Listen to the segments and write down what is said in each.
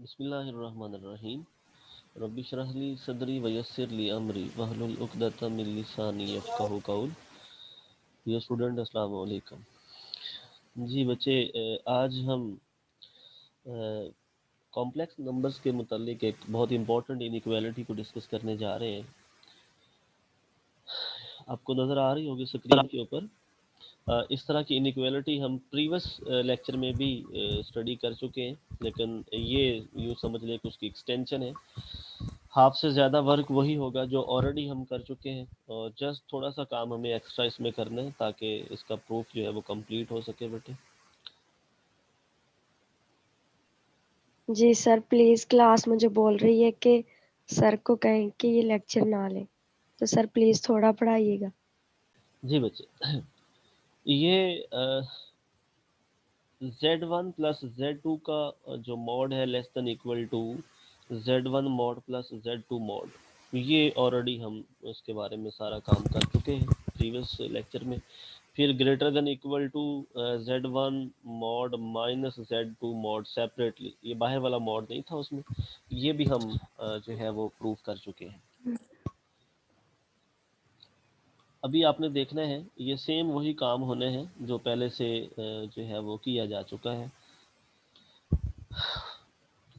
बिस्मिल्लाहिर्रहमानिर्रहीम। रब्बि इश्रह ली सदरी वयस्सिर ली अमरी वहलुल उक़दतम मिन लिसानी यफ़क़हू क़ौल। ये स्टूडेंट अस्सलाम वालेकुम। जी बच्चे, आज हम कॉम्प्लेक्स नंबर्स के मुतालिक एक बहुत इंपॉर्टेंट इनइक्वालिटी को डिस्कस करने जा रहे हैं। आपको नज़र आ रही होगी स्क्रीन के ऊपर। इस तरह की इनइक्वालिटी हम प्रीवियस लेक्चर में भी स्टडी कर चुके हैं, लेकिन ये यूँ समझ लें कि उसकी एक्सटेंशन है। हाफ से ज़्यादा वर्क वही होगा जो ऑलरेडी हम कर चुके हैं, और जस्ट थोड़ा सा काम हमें एक्स्ट्रा इसमें करना है ताकि इसका प्रूफ जो है वो कंप्लीट हो सके बेटे। जी सर, प्लीज क्लास मुझे बोल रही है कि सर को कहें कि ये लेक्चर ना लें, तो सर प्लीज थोड़ा पढ़ाइएगा। जी बच्चे, ये Z1 प्लस Z2 का जो मॉड है less than equal to Z1 mod plus Z2 mod, ये ऑलरेडी हम उसके बारे में सारा काम कर चुके हैं प्रीवियस लेक्चर में। फिर greater than equal to Z1 mod minus Z2 mod separately, ये बाहर वाला मॉड नहीं था उसमें, ये भी हम जो है वो प्रूफ कर चुके हैं। अभी आपने देखना है ये सेम वही काम होने हैं जो पहले से जो है वो किया जा चुका है।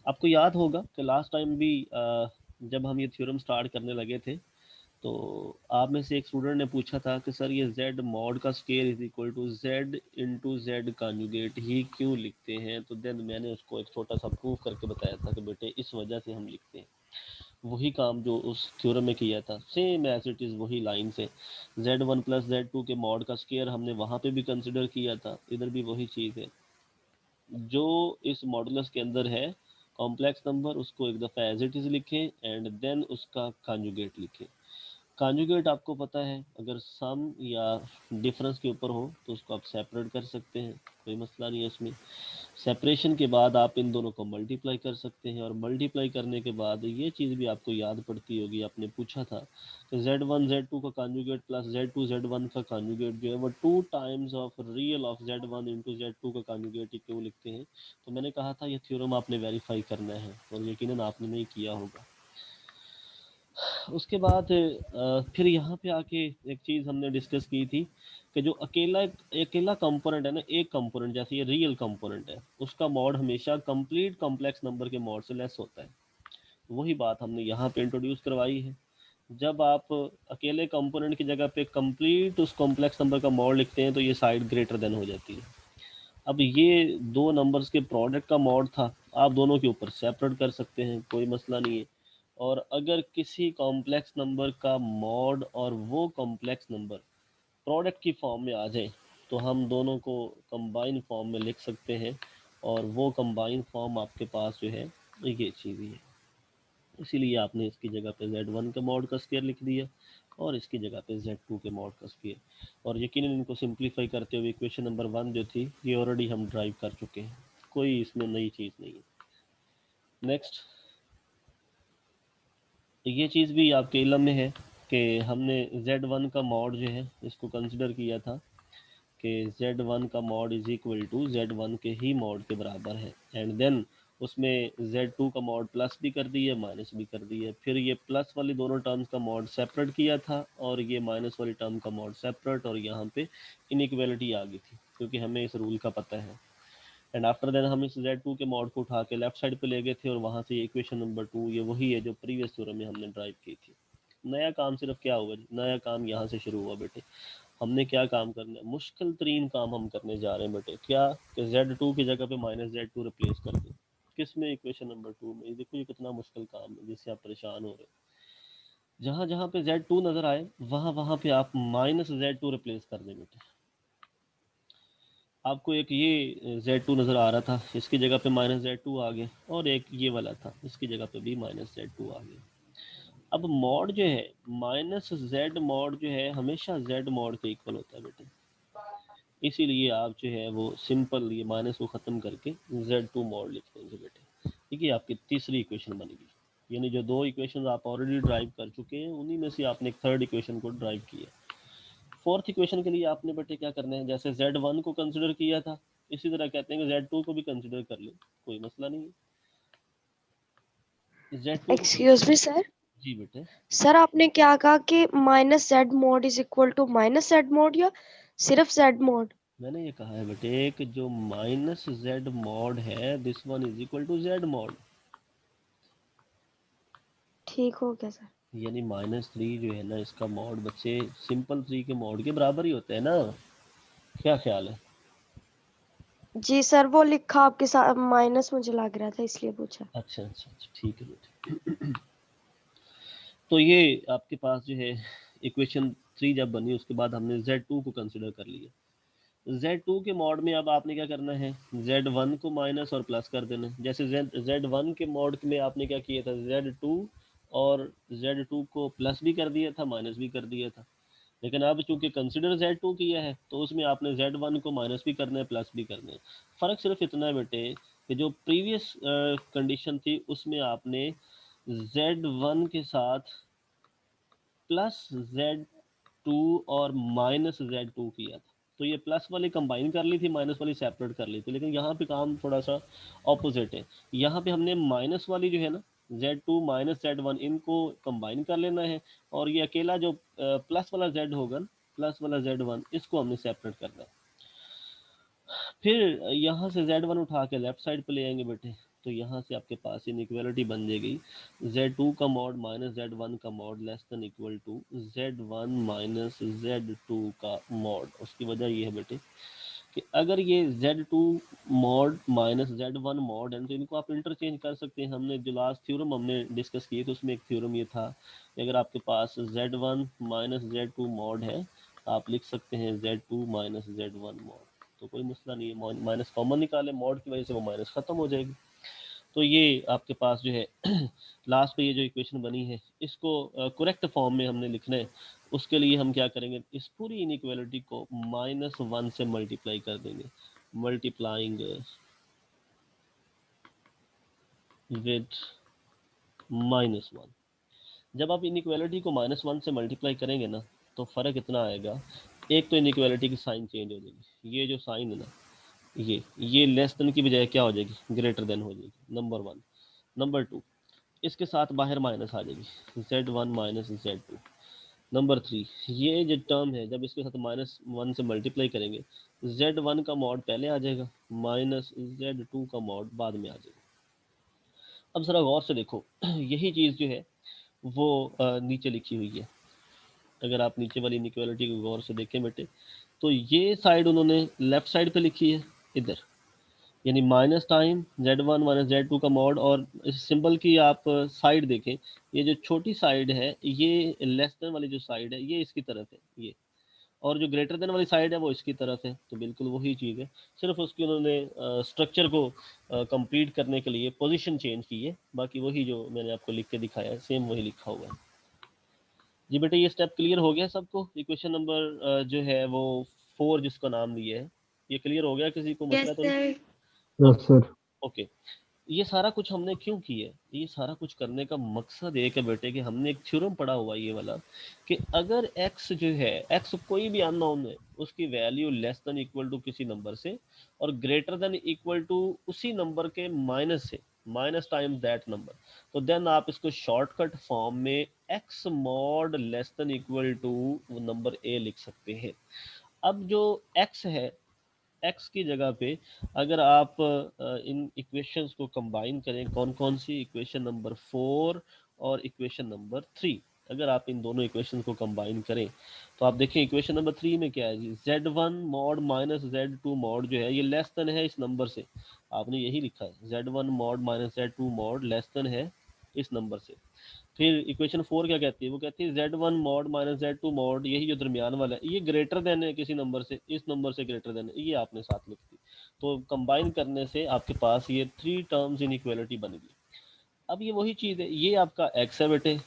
आपको याद होगा कि लास्ट टाइम भी जब हम ये थ्योरम स्टार्ट करने लगे थे तो आप में से एक स्टूडेंट ने पूछा था कि सर ये z मॉड का square is equal to z into z conjugate ही क्यों लिखते हैं। तो देन मैंने उसको एक छोटा सा प्रूफ करके बताया था कि बेटे इस वजह से हम लिखते हैं। वही काम जो उस थ्योरम में किया था सेम एज इट इज़ वही लाइन से z1 प्लस z2 के मॉड का स्केयर हमने वहाँ पे भी कंसिडर किया था, इधर भी वही चीज़ है। जो इस मॉडुलस के अंदर है कॉम्प्लेक्स नंबर, उसको एक दफ़ा एज इट इज़ लिखें एंड देन उसका कॉन्जुगेट लिखें। कॉन्जुगेट आपको पता है, अगर सम या डिफरेंस के ऊपर हो तो उसको आप सेपरेट कर सकते हैं, कोई मसला नहीं है इसमें। सेपरेशन के बाद आप इन दोनों को मल्टीप्लाई कर सकते हैं, और मल्टीप्लाई करने के बाद ये चीज़ भी आपको याद पड़ती होगी, आपने पूछा था कि Z1 Z2 का कॉन्जुगेट प्लस Z2 Z1 का कॉन्जुगेट जो है वो 2 times of real of Z1 into Z2 का कॉन्जुगेट ही क्यों लिखते हैं। तो मैंने कहा था ये थ्योरम आपने वेरीफाई करना है, और यकीनन आपने नहीं किया होगा। उसके बाद फिर यहाँ पे आके एक चीज़ हमने डिस्कस की थी कि जो अकेला कंपोनेंट है ना, एक कंपोनेंट जैसे ये रियल कंपोनेंट है, उसका मॉड हमेशा कंप्लीट कॉम्प्लेक्स नंबर के मॉड से लेस होता है। वही बात हमने यहाँ पे इंट्रोड्यूस करवाई है। जब आप अकेले कंपोनेंट की जगह पे कंप्लीट उस कॉम्प्लेक्स नंबर का मॉड लिखते हैं तो ये साइड ग्रेटर देन हो जाती है। अब ये दो नंबर्स के प्रोडक्ट का मॉड था, आप दोनों के ऊपर सेपरेट कर सकते हैं, कोई मसला नहीं है। और अगर किसी कॉम्प्लेक्स नंबर का मॉड और वो कॉम्प्लेक्स नंबर प्रोडक्ट की फॉर्म में आ जाए तो हम दोनों को कंबाइन फॉर्म में लिख सकते हैं, और वो कंबाइन फॉर्म आपके पास जो है ये चीज़ ही है। इसीलिए आपने इसकी जगह पे Z1 के मॉड का स्क्वायर लिख दिया और इसकी जगह पे Z2 के मॉड का स्क्वायर, और यकीनन इनको सिंप्लीफाई करते हुए इक्वेशन नंबर 1 जो थी ये ऑलरेडी हम ड्राइव कर चुके हैं, कोई इसमें नई चीज़ नहीं है। नेक्स्ट, ये चीज़ भी आपके इल्म में है कि हमने Z1 का मॉड जो है इसको कंसिडर किया था कि Z1 का mod is equal to Z1 के ही मॉड के बराबर है, एंड देन उसमें Z2 का मॉड प्लस भी कर दिया माइनस भी कर दिया। फिर ये प्लस वाली दोनों टर्म्स का मॉड सेपरेट किया था और ये माइनस वाली टर्म का मॉड सेपरेट, और यहाँ पे इनइक्वालिटी आ गई थी क्योंकि हमें इस रूल का पता है। एंड आफ्टर देन हम इस Z2 के मॉड को उठा के लेफ्ट साइड पे ले गए थे, और वहाँ से ये इक्वेशन नंबर 2 ये वही है जो प्रीवियस थ्योरम में हमने ड्राइव की थी। नया काम सिर्फ क्या हुआ, नया काम यहाँ से शुरू हुआ बेटे। हमने क्या काम करना है, मुश्किल तरीन काम हम करने जा रहे हैं बेटे। क्या कि Z2 की जगह पे माइनस Z2 रिप्लेस कर दें। किस में, इक्वेशन नंबर 2 में। देखो ये कितना मुश्किल काम है जिससे आप परेशान हो रहे हो। जहाँ जहाँ पे Z2 नज़र आए वहाँ वहाँ पे आप माइनस Z2 रिप्लेस कर दें बेटे। आपको एक ये Z2 नज़र आ रहा था, इसकी जगह पे माइनस Z2 आ गया, और एक ये वाला था इसकी जगह पे भी माइनस Z2 आ गया। अब मॉड जो है माइनस Z मॉड जो है हमेशा Z मॉड के इक्वल होता है बेटे, इसीलिए आप जो है वो सिंपल ये माइनस को ख़त्म करके Z2 मॉड लिख देंगे बेटे। ठीक है, आपकी तीसरी इक्वेशन बन गई। यानी जो दो इक्वेशन आप ऑलरेडी ड्राइव कर चुके हैं उन्हीं में से आपने एक थर्ड इक्वेशन को ड्राइव किया। फोर्थ इक्वेशन के लिए आपने बेटे क्या करना है, जैसे Z1 को कंसिडर किया था इसी तरह कहते हैं कि Z2 को भी कंसिडर कर ले, कोई मसला नहीं है। Z2 को एक्सक्यूज मी सर, जी बेटे, सर आपने क्या कहा कि minus z mod is equal to minus z mod या सिर्फ जेड मोड? मैंने ये कहा है बेटे कि जो माइनस जेड मॉड है this one is equal to z mod, ठीक हो गया सर। यानी -3 जो है ना इसका मॉड बच्चे सिंपल 3 के मॉड के बराबर ही होते हैं ना, क्या ख्याल है? जी सर, वो लिखा आपके साथ माइनस मुझे लग रहा था इसलिए पूछा। अच्छा अच्छा अच्छा, ठीक है बेटे। तो ये आपके पास जो है इक्वेशन 3 जब बनी उसके बाद हमने Z2 को कंसिडर कर लिया। Z2 के मॉड में अब आपने क्या करना है, Z1 को माइनस और प्लस कर देना है। जैसे Z1 के मॉड में आपने क्या किया था, Z2 और Z2 को प्लस भी कर दिया था, माइनस भी कर दिया था। लेकिन अब चूंकि कंसिडर Z2 किया है तो उसमें आपने Z1 को माइनस भी करना है, प्लस भी करना है। फ़र्क सिर्फ इतना है बेटे कि जो प्रीवियस कंडीशन थी उसमें आपने Z1 के साथ प्लस Z2 और माइनस Z2 किया था, तो ये प्लस वाली कंबाइन कर ली थी, माइनस वाली सेपरेट कर ली थी। लेकिन यहाँ पे काम थोड़ा सा ऑपोजिट है। यहाँ पे हमने माइनस वाली जो है ना Z2 माइनस Z1 इनको कंबाइन कर लेना है, और ये अकेला जो प्लस वाला Z होगा, प्लस वाला Z1 इसको हमने सेपरेट करना है। फिर यहाँ से Z1 उठा के लेफ्ट साइड पे ले आएंगे बेटे, तो यहाँ से आपके पास इनइक्वालिटी बन जाएगी Z2 का मॉड माइनस Z1 का mod less than equal to Z1 minus Z2 का मॉड। उसकी वजह ये है बेटे कि अगर ये Z2 mod minus Z1 mod है तो इनको आप इंटरचेंज कर सकते हैं। हमने जो लास्ट थ्योरम हमने डिस्कस किए थे उसमें एक थ्योरम ये था कि अगर आपके पास Z1 माइनस Z2 मॉड है आप लिख सकते हैं Z2 माइनस Z1 मॉड, तो कोई मसला नहीं है। माइनस कॉमन निकाले मॉड की वजह से वो माइनस ख़त्म हो जाएगी। तो ये आपके पास जो है लास्ट पे ये जो इक्वेशन बनी है इसको करेक्ट फॉर्म में हमने लिखना है। उसके लिए हम क्या करेंगे, इस पूरी इनइक्वालिटी को -1 से मल्टीप्लाई कर देंगे, मल्टीप्लाइंग विद -1। जब आप इनइक्वालिटी को -1 से मल्टीप्लाई करेंगे ना तो फ़र्क इतना आएगा, एक तो इनइक्वालिटी की साइन चेंज हो जाएगी, ये जो साइन है ना ये लेस देन की बजाय क्या हो जाएगी, ग्रेटर देन हो जाएगी, नंबर 1। नंबर 2, इसके साथ बाहर माइनस आ जाएगी, Z1 माइनस Z2। नंबर 3, ये जो टर्म है जब इसके साथ -1 से मल्टीप्लाई करेंगे Z1 का मॉड पहले आ जाएगा, माइनस Z2 का मॉड बाद में आ जाएगा। अब ज़रा गौर से देखो यही चीज़ जो है वो नीचे लिखी हुई है। अगर आप नीचे वाली इनइक्वालिटी को गौर से देखें बेटे तो ये साइड उन्होंने लेफ्ट साइड पे लिखी है इधर, यानी minus time Z1 minus Z2 का मॉड, और इस सिंबल की आप साइड देखें, ये जो छोटी साइड है ये लेस देन वाली जो साइड है ये इसकी तरफ है ये, और जो ग्रेटर देन वाली साइड है वो इसकी तरफ है। तो बिल्कुल वही चीज़ है, सिर्फ उसकी उन्होंने स्ट्रक्चर को कंप्लीट करने के लिए पोजीशन चेंज की है, बाकी वही जो मैंने आपको लिख के दिखाया है सेम वही लिखा हुआ है। जी बेटे ये स्टेप क्लियर हो गया सबको? इक्वेशन नंबर जो है वो 4 जिसका नाम लिया है, ये क्लियर हो गया? किसी को यस मसला तो नहीं? सर। Yes sir. ओके। ये सारा कुछ हमने क्यों किया है, ये सारा कुछ करने का मकसद एक है बेटे कि हमने एक थ्योरम पढ़ा हुआ है ये वाला कि अगर x जो है, x कोई भी अननोन है, उसकी value less than equal to किसी नंबर से और ग्रेटर देन इक्वल टू उसी नंबर के माइनस से, माइनस टाइम्स दैट नंबर, तो देन आप इसको शॉर्टकट फॉर्म में x mod less than equal to number a लिख सकते हैं। अब जो x है, x की जगह पे अगर आप इन इक्वेशंस को कंबाइन करें, कौन कौन सी, इक्वेशन नंबर 4 और इक्वेशन नंबर 3, अगर आप इन दोनों इक्वेशन को कंबाइन करें तो आप देखें इक्वेशन नंबर 3 में क्या है जी, Z1 mod minus Z2 mod जो है ये लेस देन है इस नंबर से, आपने यही लिखा है Z1 mod minus Z2 mod less then है इस नंबर से। फिर इक्वेशन 4 क्या कहती है, वो कहती है Z1 mod minus Z2 mod, यही जो दरमियान वाला है ये ग्रेटर देन है किसी नंबर से, इस नंबर से ग्रेटर देन है, ये आपने साथ लिख दी। तो कंबाइन करने से आपके पास ये 3 टर्म्स इन इक्वालिटी बन गई। अब ये वही चीज़ है, ये आपका x है बेटे,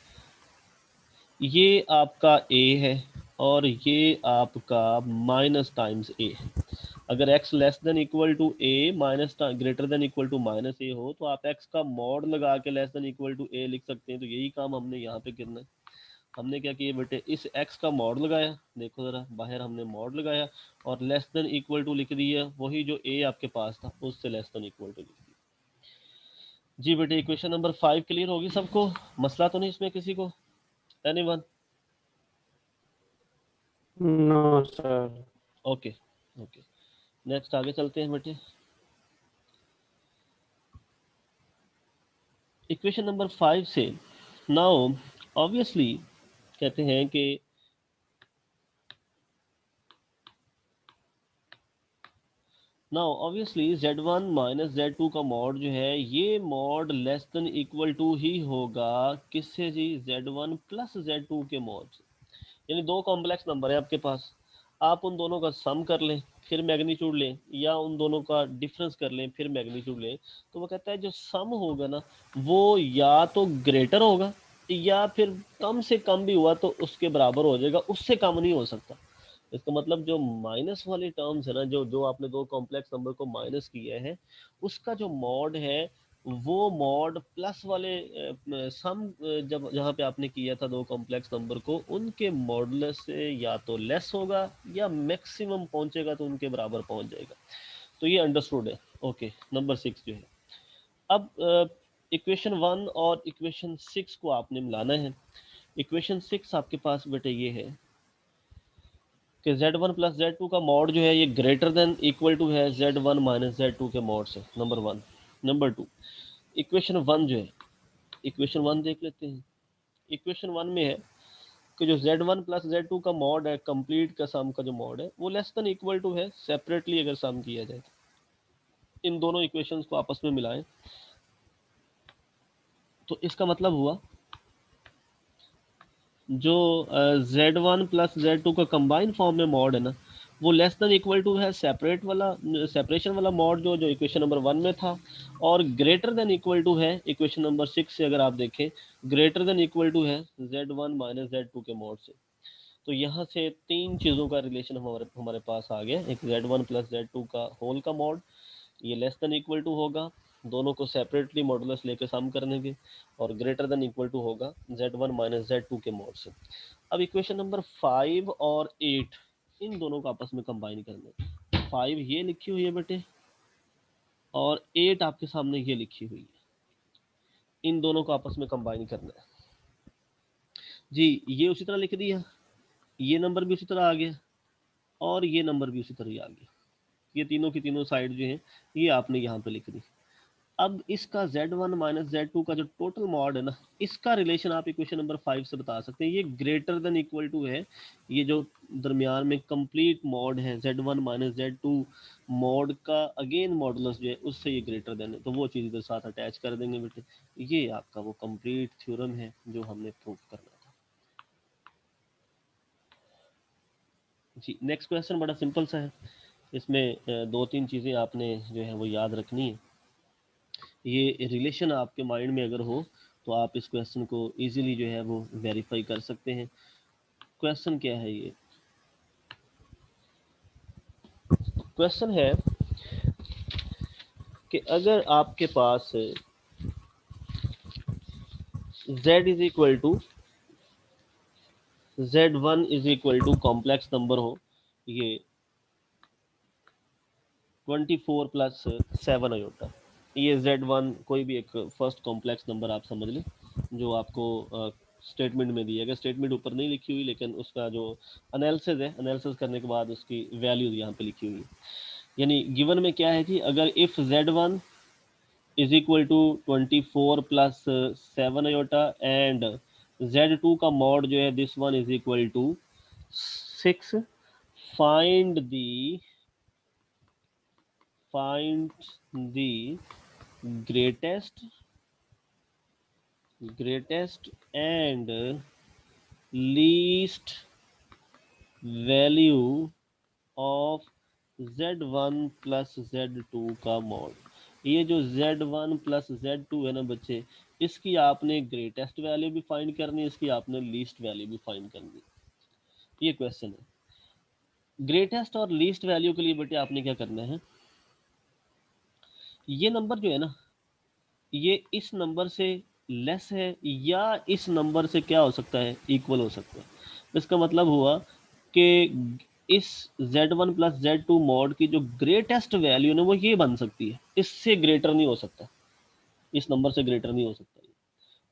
ये आपका a है और ये आपका माइनस टाइम्स a है। अगर x less than equal to a minus greater than equal to minus a हो तो आप x का मॉड लगा के less than equal to a लिख सकते हैं। तो यही काम हमने यहाँ पे करना है। हमने क्या किया बेटे, इस x का मॉड लगाया, देखो ज़रा बाहर हमने मॉड लगाया और लेस देन इक्वल टू लिख दिया, वही जो a आपके पास था उससे लेस देन इक्वल टू लिख दिया। जी बेटे इक्वेशन नंबर 5 क्लियर होगी सबको, मसला तो नहीं इसमें किसी को, anyone? No sir. Okay okay, next आगे चलते हैं बेटे। इक्वेशन नंबर 5 से नाउ ऑब्वियसली कहते हैं कि now obviously z1 minus z2 का मॉड जो है ये mod less than equal to ही होगा किससे जी, z1 प्लस z2 के मॉड से। यानी दो कॉम्प्लेक्स नंबर है आपके पास, आप उन दोनों का सम कर लें फिर मैग्नीट्यूड लें, या उन दोनों का डिफरेंस कर लें फिर मैग्नीट्यूड लें, तो वो कहता है जो सम होगा ना वो या तो ग्रेटर होगा या फिर कम से कम भी हुआ तो उसके बराबर हो जाएगा, उससे कम नहीं हो सकता। इसका मतलब जो माइनस वाली टर्म्स है ना, जो जो आपने दो कॉम्प्लेक्स नंबर को माइनस किया है उसका जो मॉड है वो मॉड प्लस वाले सम जब जहाँ पे आपने किया था दो कॉम्प्लेक्स नंबर को उनके मॉडुलस से या तो लेस होगा या मैक्सिमम पहुंचेगा तो उनके बराबर पहुंच जाएगा। तो ये अंडरस्टूड है। ओके, नंबर 6 जो है, अब इक्वेशन 1 और इक्वेशन 6 को आपने मिलाना है। इक्वेशन 6 आपके पास बेटे ये है कि z1 प्लस z2 का मॉड जो है ये ग्रेटर देन इक्वल टू है z1 माइनस z2 के मॉड से, नंबर 1। नंबर 2, इक्वेशन 1 जो है, इक्वेशन 1 देख लेते हैं। इक्वेशन 1 में है कि जो z1 प्लस z2 का मॉड है कंप्लीट का सम का जो मॉड है वो लेस देन इक्वल टू है सेपरेटली अगर सम किया जाए तो। इन दोनों इक्वेशंस को आपस में मिलाएं तो इसका मतलब हुआ जो z1 प्लस z2 का कंबाइन फॉर्म में मॉड है ना वो लेस देन इक्वल टू है सेपरेट वाला, सेपरेशन वाला मॉड जो जो इक्वेशन नंबर 1 में था, और ग्रेटर देन इक्वल टू है इक्वेशन नंबर 6 से अगर आप देखें ग्रेटर देन इक्वल टू है z1 माइनस z2 के मॉड से। तो यहाँ से तीन चीज़ों का रिलेशन हमारे हमारे पास आ गया। एक z1 प्लस z2 का होल का मॉड ये लेस देन इक्वल टू होगा दोनों को सेपरेटली मॉडुलस लेके सम करने के, और ग्रेटर देन इक्वल टू होगा z1 माइनस z2 के मॉड से। अब इक्वेशन नंबर 5 और 8 इन दोनों को आपस में कंबाइन करना है। 5 ये लिखी हुई है बेटे और 8 आपके सामने ये लिखी हुई है, इन दोनों को आपस में कंबाइन करना है जी। ये उसी तरह लिख दिया, ये नंबर भी उसी तरह आ गया और ये नंबर भी उसी तरह ही आ गया। ये तीनों की तीनों साइड जो है ये आपने यहाँ पे लिख दी। अब इसका z1 माइनस z2 का जो टोटल मॉड है ना इसका रिलेशन आप इक्वेशन नंबर 5 से बता सकते हैं, ये ग्रेटर देन इक्वल टू है, ये जो दरमियान में कंप्लीट मॉड है z1 माइनस z2 मॉड का अगेन मॉडुलस जो है उससे ये ग्रेटर देन है, तो वो चीज़ इधर साथ अटैच कर देंगे बेटे। ये आपका वो कंप्लीट थ्योरम है जो हमने प्रूव करना था जी। नेक्स्ट क्वेश्चन बड़ा सिंपल सा है, इसमें दो तीन चीज़ें आपने जो है वो याद रखनी है। ये रिलेशन आपके माइंड में अगर हो तो आप इस क्वेश्चन को इजीली जो है वो वेरीफाई कर सकते हैं। क्वेश्चन क्या है ये, क्वेश्चन है कि अगर आपके पास z is equal to z1 is equal to complex number हो ये 24 प्लस 7 अयोटा, ये z1 कोई भी एक फर्स्ट कॉम्प्लेक्स नंबर आप समझ लें जो आपको स्टेटमेंट में दिया गया, स्टेटमेंट ऊपर नहीं लिखी हुई लेकिन उसका जो एनालिसिस है एनालिसिस करने के बाद उसकी वैल्यू यहाँ पे लिखी हुई है। यानी गिवन में क्या है कि अगर if z1 is equal to 24 plus 7 iota and z2 का मॉड जो है this one is equal to 6, find the greatest and least value of z1 plus z2 का मॉड। ये जो z1 प्लस z2 है ना बच्चे, इसकी आपने ग्रेटेस्ट वैल्यू भी फाइंड करनी है, इसकी आपने लीस्ट वैल्यू भी फाइंड करनी है। ये क्वेश्चन है। ग्रेटेस्ट और लीस्ट वैल्यू के लिए बेटे आपने क्या करना है, ये नंबर जो है ना ये इस नंबर से लेस है या इस नंबर से क्या हो सकता है, इक्वल हो सकता है। इसका मतलब हुआ कि इस z1 प्लस z2 मॉड की जो ग्रेटेस्ट वैल्यू है वो ये बन सकती है, इससे ग्रेटर नहीं हो सकता। इस नंबर से ग्रेटर नहीं हो सकता ये,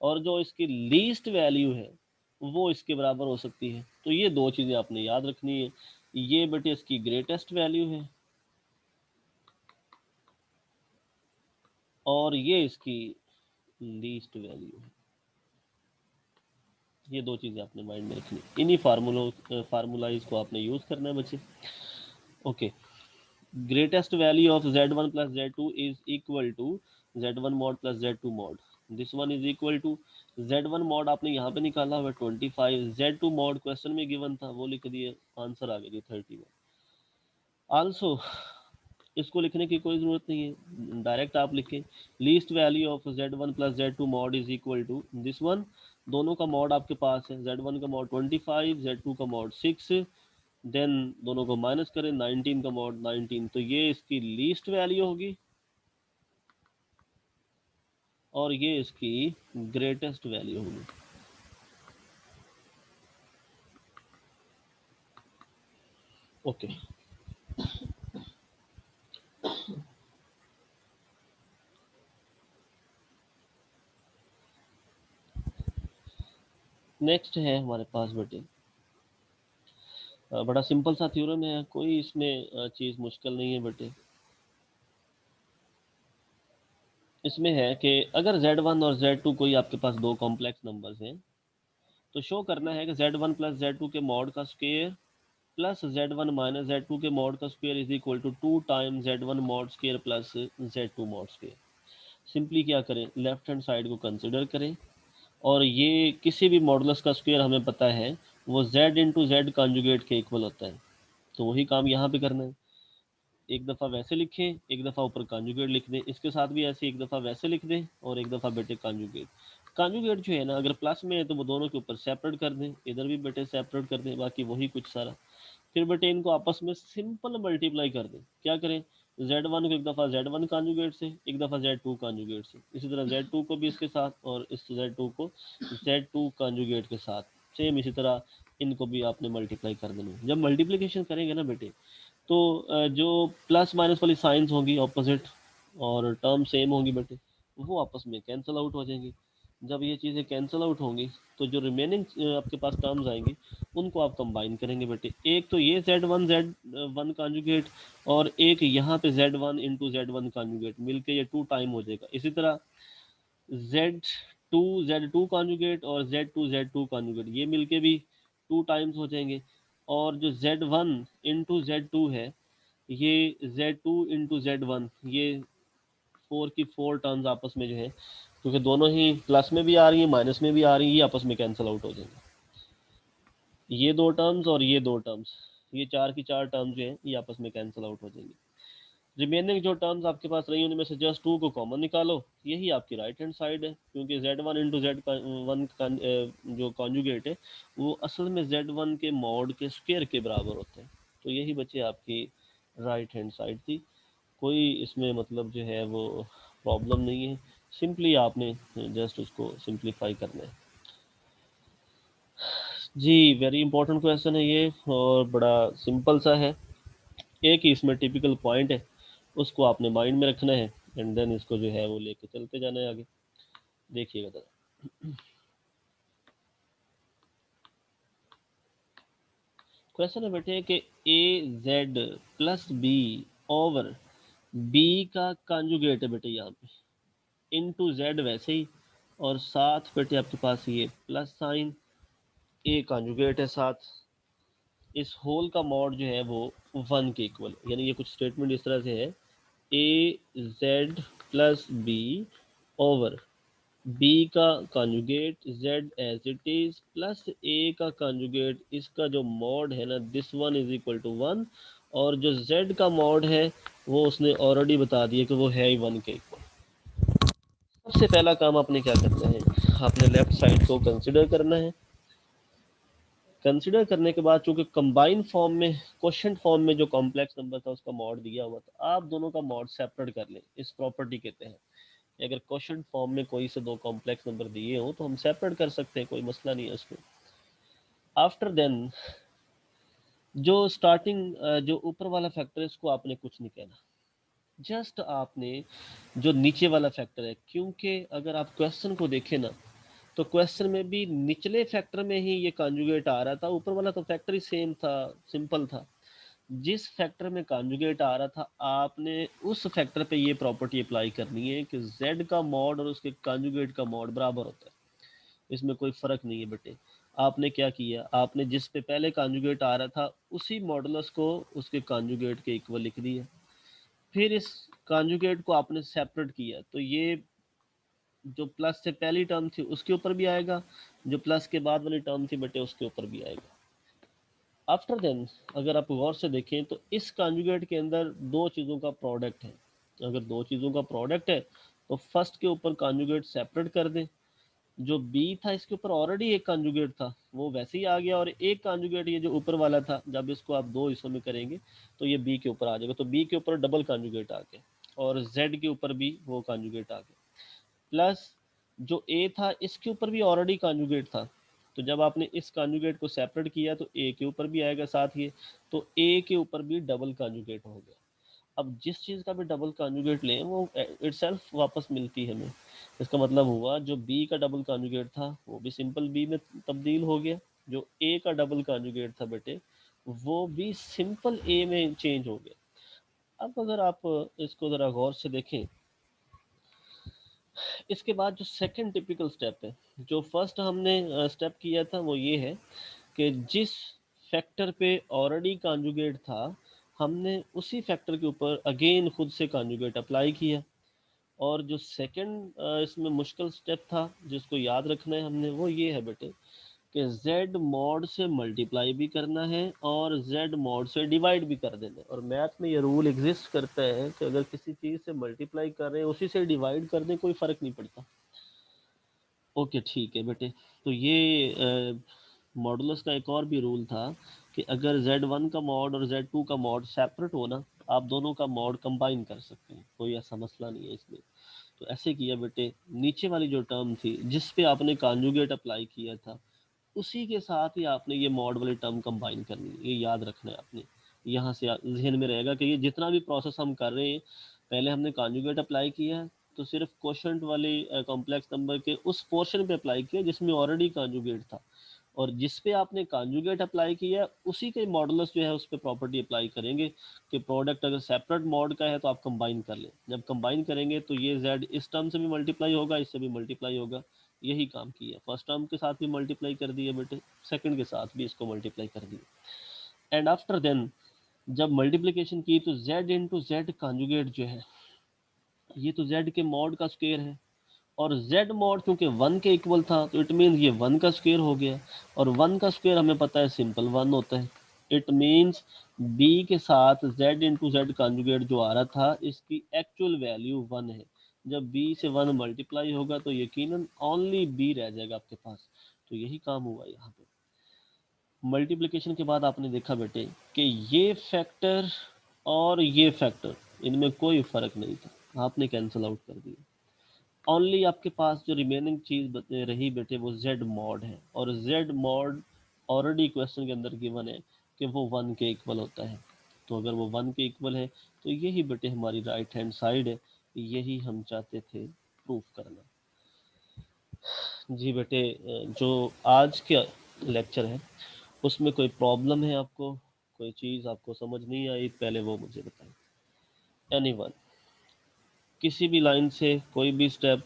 और जो इसकी लीस्ट वैल्यू है वो इसके बराबर हो सकती है। तो ये दो चीज़ें आपने याद रखनी है, ये बेटे इसकी ग्रेटेस्ट वैल्यू है और ये इसकी लीस्ट वैल्यू है। ये दो चीज़ें आपने माइंड में रखनी, इन्हीं फार्मूलाइज को आपने यूज़ करना है बच्चे। Okay, greatest value of z1 plus z2 is equal to z1 mod plus z2 mod. This one is equal to z1 mod आपने यहाँ पे निकाला हुआ 25, z2 mod क्वेश्चन में गिवन था वो लिख दिए, आंसर आ गया जी 31। आल्सो इसको लिखने की कोई ज़रूरत नहीं है, डायरेक्ट आप लिखें least value of z1 plus z2 mod is equal to this one, दोनों का मॉड आपके पास है, z1 का मॉड 25, z2 का मॉड 6, देन दोनों को माइनस करें, 19 का मॉड 19, तो ये इसकी लीस्ट वैल्यू होगी और ये इसकी ग्रेटेस्ट वैल्यू होगी। ओके, नेक्स्ट है हमारे पास बेटे, बड़ा सिंपल सा थ्योरम है, कोई इसमें चीज़ मुश्किल नहीं है बेटे। इसमें है कि अगर z1 और z2 कोई आपके पास दो कॉम्प्लेक्स नंबर्स हैं तो शो करना है कि z1 प्लस z2 के मॉड का square plus z1 minus z2 के मॉड का square is equal to 2 times z1 mod square plus z2 mod square. Simply क्या करें, लेफ्ट हैंड साइड को कंसिडर करें और ये किसी भी मॉडुलस का स्क्वायर हमें पता है वो z इंटू जेड कॉन्जुगेट के इक्वल होता है, तो वही काम यहाँ पे करना है। एक दफ़ा वैसे लिखें, एक दफ़ा ऊपर कॉन्जुगेट लिख दें, इसके साथ भी ऐसे एक दफ़ा वैसे लिख दें और एक दफ़ा बेटे कॉन्जुगेट। कॉन्जुगेट जो है ना अगर प्लस में है तो वो दोनों के ऊपर सेपरेट कर दें, इधर भी बेटे सेपरेट कर दें, बाकी वही कुछ सारा। फिर बेटे इनको आपस में सिंपल मल्टीप्लाई कर दें, क्या करें, z1 को एक दफ़ा z1 कॉन्जुगेट से, एक दफ़ा z2 कॉन्जुगेट से, इसी तरह z2 को भी इसके साथ और इस z2 को z2 कॉन्जुगेट के साथ, सेम इसी तरह इनको भी आपने मल्टीप्लाई कर देना। जब मल्टीप्लिकेशन करेंगे ना बेटे तो जो प्लस माइनस वाली साइंस होंगी ऑपोजिट और टर्म सेम होंगी बेटे, वो आपस में कैंसिल आउट हो जाएंगी। जब ये चीज़ें कैंसिल आउट होंगी तो जो रिमेनिंग आपके पास टर्म्स आएंगी उनको आप कंबाइन करेंगे बेटे, एक तो ये z1 कॉन्जुगेट और एक यहाँ पे z1 इंटू z1 कॉन्जुगेट मिलके ये 2 टाइम हो जाएगा। इसी तरह z2 कॉन्जुगेट और z2 कॉन्जुगेट ये मिलके भी 2 टाइम्स हो जाएंगे, और जो z1 इंटू z2 है ये z2 इंटू z1, ये 4 की 4 टर्म्स आपस में जो है, क्योंकि दोनों ही प्लस में भी आ रही हैं माइनस में भी आ रही हैं, ये आपस में कैंसिल आउट हो जाएंगे। ये दो टर्म्स और ये दो टर्म्स, ये 4 की 4 टर्म्स जो हैं ये आपस में कैंसिल आउट हो जाएंगी। रिमेनिंग जो टर्म्स आपके पास रही उनमें से जस्ट 2 को कॉमन निकालो, यही आपकी राइट हैंड साइड है, क्योंकि z1 इंटू z1 जो कॉन्जुगेट है वो असल में z1 के मॉड के स्क्वायर के बराबर होते हैं। तो यही बच्चे आपकी राइट हैंड साइड थी, कोई इसमें मतलब जो है वो प्रॉब्लम नहीं है, सिंपली आपने जस्ट उसको सिंप्लीफाई करना है। जी वेरी इंपॉर्टेंट क्वेश्चन है ये और बड़ा सिंपल सा है, एक ही इसमें टिपिकल पॉइंट है उसको आपने माइंड में रखना है एंड देन इसको जो है वो लेके चलते जाना है आगे। देखिएगा जरा, क्वेश्चन है बेटे कि a z plus b over b का कॉन्जुगेट है बेटे यहाँ पे, इनटू जेड वैसे ही, और साथ बेटे आपके पास ये प्लस साइन ए कॉन्जुगेट है साथ, इस होल का मॉड जो है वो 1 के इक्वल, यानी ये कुछ स्टेटमेंट इस तरह से है, a z plus b over b का conjugate z as it is plus a का कॉन्जुगेट, इसका जो मॉड है ना this one is equal to 1, और जो z का मॉड है वो उसने ऑलरेडी बता दिया कि वो है ही 1 के इक्वल। सबसे पहला काम आपने क्या करना है, आपने लेफ्ट साइड को कंसिडर करना है, कंसिडर करने के बाद चूंकि कंबाइन फॉर्म में क्वोशंट फॉर्म में जो कॉम्प्लेक्स नंबर था उसका मॉड दिया हुआ था, आप दोनों का मॉड सेपरेट कर लें, इस प्रॉपर्टी कहते हैं। अगर क्वोशंट फॉर्म में कोई से दो कॉम्प्लेक्स नंबर दिए हो तो हम सेपरेट कर सकते हैं, कोई मसला नहीं है उसमें। आफ्टर देन जो स्टार्टिंग जो ऊपर वाला फैक्टर है इसको आपने कुछ नहीं कहना, जस्ट आपने जो नीचे वाला फैक्टर है, क्योंकि अगर आप क्वेश्चन को देखें ना तो क्वेश्चन में भी निचले फैक्टर में ही ये कॉन्जुगेट आ रहा था, ऊपर वाला तो फैक्टर ही सेम था, सिंपल था। जिस फैक्टर में कॉन्जुगेट आ रहा था आपने उस फैक्टर पे ये प्रॉपर्टी अप्लाई करनी है कि z का मॉड और उसके कॉन्जुगेट का मॉड बराबर होता है, इसमें कोई फर्क नहीं है बेटे। आपने क्या किया, आपने जिस पे पहले कॉन्जुगेट आ रहा था उसी मॉडुलस को उसके कॉन्जुगेट के इक्वल लिख दिया, फिर इस कॉन्जुगेट को आपने सेपरेट किया, तो ये जो प्लस से पहली टर्म थी उसके ऊपर भी आएगा, जो प्लस के बाद वाली टर्म थी बेटे उसके ऊपर भी आएगा। आफ्टर देन अगर आप गौर से देखें तो इस कॉन्जुगेट के अंदर दो चीज़ों का प्रोडक्ट है। अगर दो चीज़ों का प्रोडक्ट है तो फर्स्ट के ऊपर कॉन्जुगेट सेपरेट कर दें, जो बी था इसके ऊपर ऑलरेडी एक कॉन्जुगेट था वो वैसे ही आ गया, और एक कॉन्जुगेट ये जो ऊपर वाला था जब इसको आप दो हिस्सों में करेंगे तो ये बी के ऊपर आ जाएगा, तो बी के ऊपर डबल कॉन्जुगेट आ गया और जेड के ऊपर भी वो कॉन्जुगेट आ गया। प्लस जो ए था इसके ऊपर भी ऑलरेडी कॉन्जुगेट था, तो जब आपने इस कॉन्जुगेट को सेपरेट किया तो ए के ऊपर भी आएगा साथ ही, तो ए के ऊपर भी डबल कॉन्जुगेट हो गया। अब जिस चीज़ का भी डबल कॉन्जुगेट लें वो इटसेल्फ वापस मिलती है हमें। इसका मतलब हुआ जो बी का डबल कॉन्जुगेट था वो भी सिंपल बी में तब्दील हो गया, जो ए का डबल कॉन्जुगेट था बेटे वो भी सिंपल ए में चेंज हो गया। अब अगर आप इसको ज़रा गौर से देखें, इसके बाद जो सेकंड टिपिकल स्टेप है, जो फर्स्ट हमने स्टेप किया था वो ये है कि जिस फैक्टर पे ऑलरेडी कॉन्जुगेट था हमने उसी फैक्टर के ऊपर अगेन खुद से कॉन्जुगेट अप्लाई किया। और जो सेकंड इसमें मुश्किल स्टेप था जिसको याद रखना है हमने वो ये है बेटे कि z मॉड से मल्टीप्लाई भी करना है और z मॉड से डिवाइड भी कर देना है। और मैथ में ये रूल एग्जिस्ट करता है कि अगर किसी चीज़ से मल्टीप्लाई कर रहे हैं उसी से डिवाइड कर दें, कोई फ़र्क नहीं पड़ता। ओके ठीक है बेटे, तो ये मॉडुलस का एक और भी रूल था कि अगर z1 का मॉड और z2 का मॉड सेपरेट हो ना, आप दोनों का मॉड कंबाइन कर सकते हैं, कोई ऐसा मसला नहीं है इसमें। तो ऐसे किया बेटे, नीचे वाली जो टर्म थी जिस पे आपने कॉन्जुगेट अप्लाई किया था उसी के साथ ही आपने ये मॉड वाली टर्म कंबाइन करनी है, ये याद रखना है आपने। यहाँ से जहन में रहेगा कि ये जितना भी प्रोसेस हम कर रहे हैं पहले हमने कॉन्जुगेट अप्लाई किया तो सिर्फ क्वोशंट वाले कॉम्प्लेक्स नंबर के उस पोर्शन पे अप्लाई किया जिसमें ऑलरेडी कॉन्जुगेट था, और जिस पे आपने कॉन्जुगेट अप्लाई किया उसी के मॉडुलस जो है उस पर प्रॉपर्टी अप्लाई करेंगे कि प्रोडक्ट अगर सेपरेट मॉड का है तो आप कंबाइन कर लें। जब कंबाइन करेंगे तो ये z इस टर्म से भी मल्टीप्लाई होगा, इससे भी मल्टीप्लाई होगा। यही काम किया, फर्स्ट टर्म के साथ भी मल्टीप्लाई कर दिया बेटे, सेकंड के साथ भी इसको मल्टीप्लाई कर दिया। एंड आफ्टर देन जब मल्टीप्लिकेशन की तो z इंटू जेड कॉन्जुगेट जो है ये तो z के मॉड का स्क्वायर है, और z मॉड क्योंकि 1 के इक्वल था तो इट मीन्स ये 1 का स्क्वायर हो गया, और 1 का स्क्वायर हमें पता है सिंपल 1 होता है। इट मीन्स b के साथ z इंटू जेड कॉन्जुगेट जो आ रहा था इसकी एक्चुअल वैल्यू 1 है। जब b से 1 मल्टीप्लाई होगा तो यकीनन ओनली b रह जाएगा आपके पास। तो यही काम हुआ यहाँ पे। मल्टीप्लिकेशन के बाद आपने देखा बेटे कि ये फैक्टर और ये फैक्टर इनमें कोई फ़र्क नहीं था, आपने कैंसिल आउट कर दिया। ओनली आपके पास जो रिमेनिंग चीज़ रही बेटे वो z मॉड है, और z मॉड ऑलरेडी क्वेश्चन के अंदर गिवन है कि वो 1 के इक्वल होता है। तो अगर वो 1 के इक्वल है तो यही बेटे हमारी राइट हैंड साइड है, यही हम चाहते थे प्रूफ करना। जी बेटे, जो आज का लेक्चर है उसमें कोई प्रॉब्लम है आपको, कोई चीज़ आपको समझ नहीं आई, पहले वो मुझे बताएं। एनीवन, किसी भी लाइन से कोई भी स्टेप,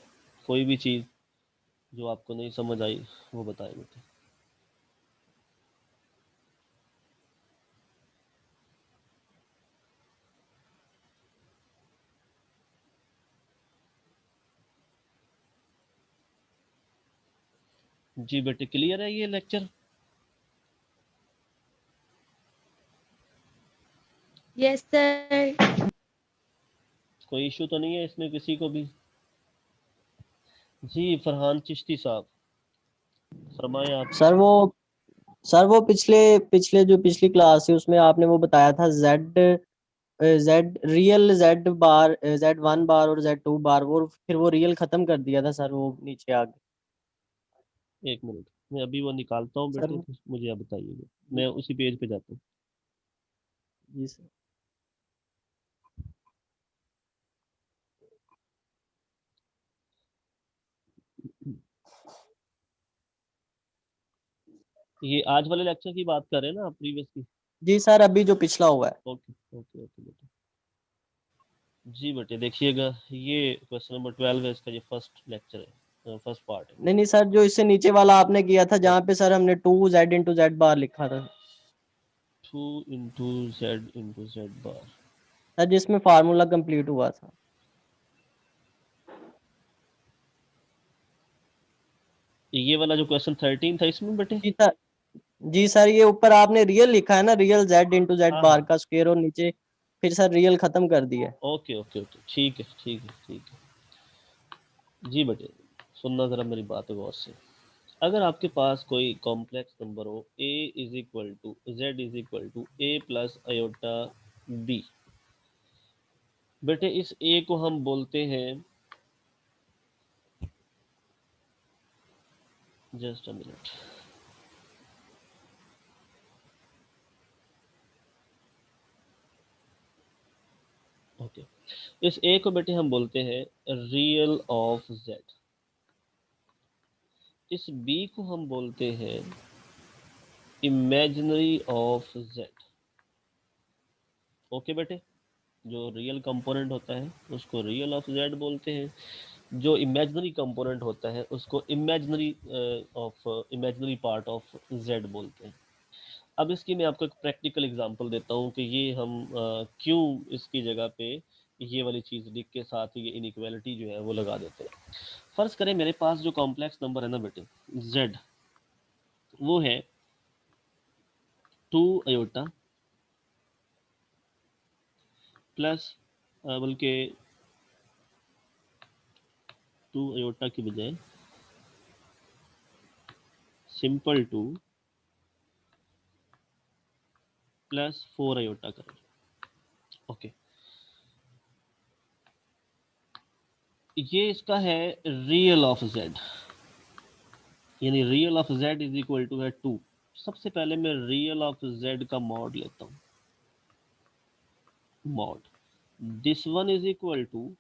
कोई भी चीज़ जो आपको नहीं समझ आई वो बताएं बेटे। जी बेटे, क्लियर है ये लेक्चर? Yes sir. कोई इशू तो नहीं है इसमें किसी को भी? जी फरहान चिश्ती साहब, फरमाएं आप। सर वो पिछले पिछले जो पिछली क्लास है उसमें आपने वो बताया था जेड रियल Z1 बार और Z2 बार, वो फिर वो रियल खत्म कर दिया था सर वो नीचे आगे। एक मिनट, मैं अभी वो निकालता हूँ सर बेटे, तो मुझे आप बताइएगा, मैं उसी पेज पे जाता हूँ। जी सर। ये आज वाले लेक्चर की बात कर रहे हैं ना आप, प्रीवियस की? जी सर, अभी जो पिछला हुआ है। ओके ओके ओके बेटे। जी बेटे देखिएगा, ये क्वेश्चन नंबर 12 है, इसका ये फर्स्ट लेक्चर है, फर्स्ट पार्ट है। नहीं नहीं सर, जो इससे नीचे वाला आपने किया था जहाँ पे सर हमने 2z इंटू जेड बार लिखा था 2 इंटू जेड बार। सर, जिसमें फार्मूला कंप्लीट हुआ था। ये वाला जो क्वेश्चन 13 था इसमें बेटे? जी सर, जी सर, ये ऊपर आपने रियल लिखा है ना, रियल z इंटू जेड हाँ बार हाँ, का स्क्वायर, और नीचे फिर सर रियल खत्म कर दिया है। ओके ओके ओके, ठीक है ठीक है ठीक है। जी बेटे सुनना ज़रा मेरी बात गौर से। अगर आपके पास कोई कॉम्प्लेक्स नंबर हो a is equal to z is equal to a plus iota b, बेटे इस a को हम बोलते हैं, जस्ट अ मिनट, ओके, इस a को बेटे हम बोलते हैं रियल ऑफ z, इस b को हम बोलते हैं इमेजिनरी ऑफ z। ओके बेटे, जो रियल कंपोनेंट होता है उसको रियल ऑफ z बोलते हैं, जो इमेजिनरी कंपोनेंट होता है उसको imaginary imaginary part of z बोलते हैं। अब इसकी मैं आपको एक प्रैक्टिकल एग्जांपल देता हूँ कि ये हम क्यों इसकी जगह पे ये वाली चीज़ लिख के साथ ये इनइक्वालिटी जो है वो लगा देते हैं। फर्ज करें मेरे पास जो कॉम्प्लेक्स नंबर है ना बेटे z, वो है 2 अयोटा प्लस, बल्कि 2 अयोटा की बजाय सिंपल 2 प्लस 4 अयोटा करें। ओके, ये इसका है रियल ऑफ z, यानी real of z is equal to है 2। सबसे पहले मैं रियल ऑफ z का मॉड लेता हूँ, mod this one is equal to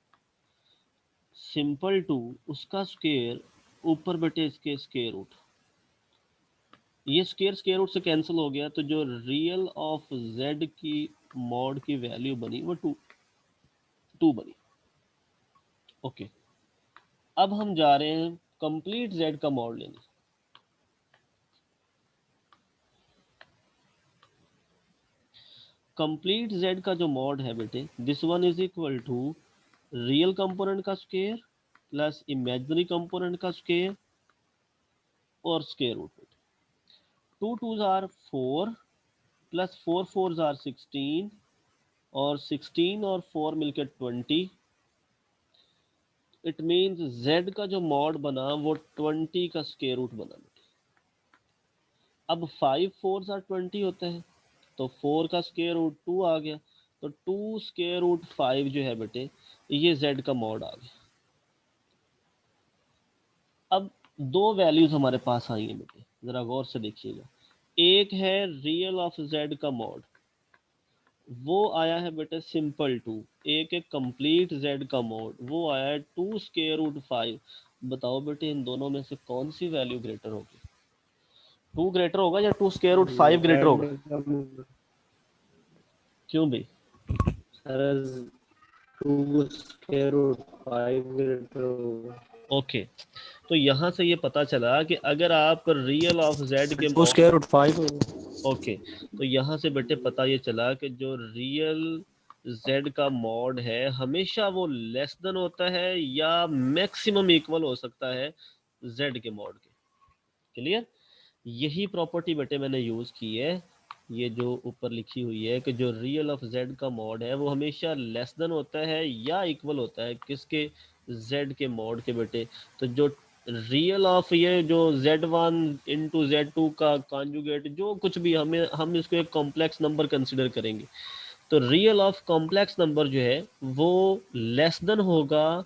simple 2 उसका स्क्वायर ऊपर बेटे इसके स्क्वायर रूट, ये स्क्वायर रूट से कैंसिल हो गया, तो जो रियल ऑफ z की मॉड की वैल्यू बनी वो 2 बनी। ओके, अब हम जा रहे हैं कंप्लीट z का मॉड लेने। कंप्लीट z का जो मॉड है बेटे, this one is equal to real component का स्क्वायर प्लस इमेजिनरी कंपोनेंट का स्क्वायर और square root. 2 2s are 4 plus 4 4s are 16 और 16 और 4 मिलकर 20। इट मींस z का जो मॉड बना वो 20 का स्क्वायर रूट बना। अब 5 4s आर 20 होता है, तो 4 का स्क्वायर रूट 2 आ गया, तो 2 स्क्वायर रूट 5 जो है बेटे ये z का मॉड आ गया। अब दो वैल्यूज हमारे पास आई हैं बेटे, जरा गौर से देखिएगा। एक है रियल ऑफ z का मॉड, वो आया है बेटे सिंपल 2। एक है कंप्लीट z का मॉड, वो आया है 2 स्क्वायर रूट 5। बताओ बेटे इन दोनों में से कौन सी वैल्यू ग्रेटर होगी? 2 ग्रेटर होगा या 2 स्क्वायर रूट 5 ग्रेटर होगा? क्यों भाई? सर 2 स्क्वायर रूट 5 ग्रेटर होगा। ओके, तो यहाँ से ये पता चला कि अगर आप रियल ऑफ z के 2 स्क्वायर रूट 5 होगा। ओके, तो यहाँ से बेटे पता ये चला कि जो रियल z का मॉड है हमेशा वो लेस देन होता है या मैक्सिमम इक्वल हो सकता है z के मॉड के। क्लियर? यही प्रॉपर्टी बेटे मैंने यूज़ की है, ये जो ऊपर लिखी हुई है कि जो रियल ऑफ z का मॉड है वो हमेशा लेस देन होता है या इक्वल होता है किसके? z के मॉड के बेटे। तो जो रियल ऑफ ये जो z1 इंटू z2 का कॉन्जुगेट जो कुछ भी, हम इसको एक कॉम्प्लेक्स नंबर कंसिडर करेंगे, तो रियल ऑफ कॉम्प्लेक्स नंबर जो है वो लेस देन होगा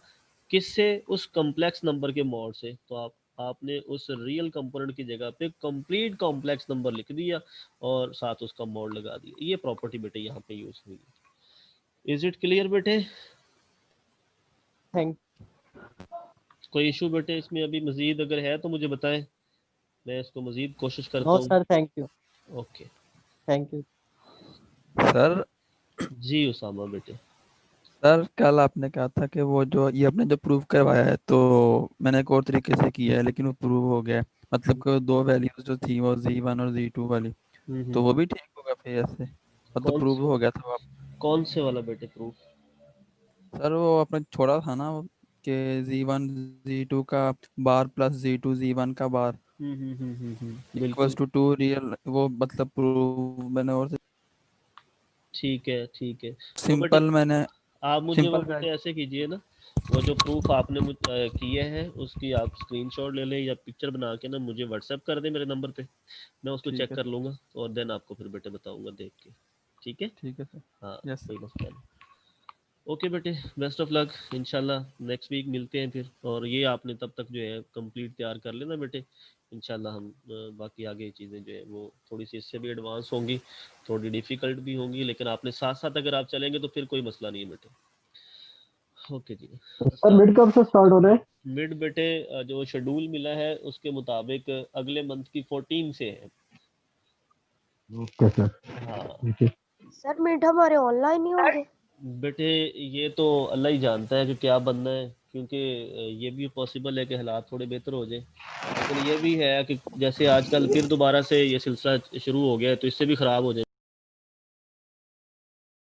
किससे? उस कॉम्प्लेक्स नंबर के मॉड से। तो आपने उस रियल कंपोनेंट की जगह पे कंप्लीट कॉम्प्लेक्स नंबर लिख दिया और साथ उसका मॉड लगा दिया। ये प्रॉपर्टी बेटे यहाँ पे यूज हुई है। इज इट क्लियर बेटे? थैंक कोई इशू बेटे इसमें अभी मजीद अगर है तो मुझे बताएं, मैं इसको मजीद कोशिश करता नो हूँ। Sir, thank you, okay thank you. Sir जी उसामा बेटे। सर कल आपने कहा था कि वो जो ये आपने जो प्रूव करवाया है तो मैंने एक और तरीके से किया है लेकिन वो प्रूव हो गया है, मतलब कि वो दो वैल्यूज जो थी वो Z1 और Z2 वाली, तो वो भी ठीक होगा फिर ऐसे, मतलब कौन प्रूव हो गया था वो कौन से वाला बेटे प्रूफ? सर वो आपने छोड़ा था ना वो, कि Z1 Z2 का बार प्लस Z2 Z1 का बार बिल्कुल इक्वल्स टू 2 रियल, वो मतलब प्रूव मैंने और ठीक है ठीक है। तो बेटे सिंपल मैंने आप मुझे वो सिंपल बेटे ऐसे कीजिए ना, वो जो प्रूफ आपने किए हैं उसकी आप स्क्रीनशॉट ले लें या पिक्चर बना के ना मुझे व्हाट्सएप कर दें मेरे नंबर पे, मैं उसको ठीक चेक है कर लूँगा और देन आपको फिर बेटे बताऊँगा देख के। ठीक है ठीक है सर। हाँ यस कोई मसला नहीं। ओके बेटे, बेस्ट ऑफ लक, इंशाल्लाह नेक्स्ट वीक मिलते हैं फिर। और ये आपने तब तक जो है कंप्लीट तैयार कर लेना बेटे, इंशाल्लाह हम बाकी आगे चीज़ें जो है वो थोड़ी सी इससे भी एडवांस होंगी, थोड़ी डिफ़िकल्ट भी होंगी, लेकिन आपने साथ साथ अगर आप चलेंगे तो फिर कोई मसला नहीं है बेटे। ओके जी। सर मिड कब से स्टार्ट हो रहे हैं? मिड बेटे जो शेड्यूल मिला है उसके मुताबिक अगले मंथ की 14 से है। ओके सर, हाँ ठीक है। सर मिड हमारे ऑनलाइन ही होंगे? बेटे ये तो अल्लाह ही जानता है कि क्या बनना है, क्योंकि ये भी पॉसिबल है कि हालात थोड़े बेहतर हो जाए, लेकिन ये भी है कि जैसे आजकल फिर दोबारा से ये सिलसिला शुरू हो गया है तो इससे भी ख़राब हो जाए।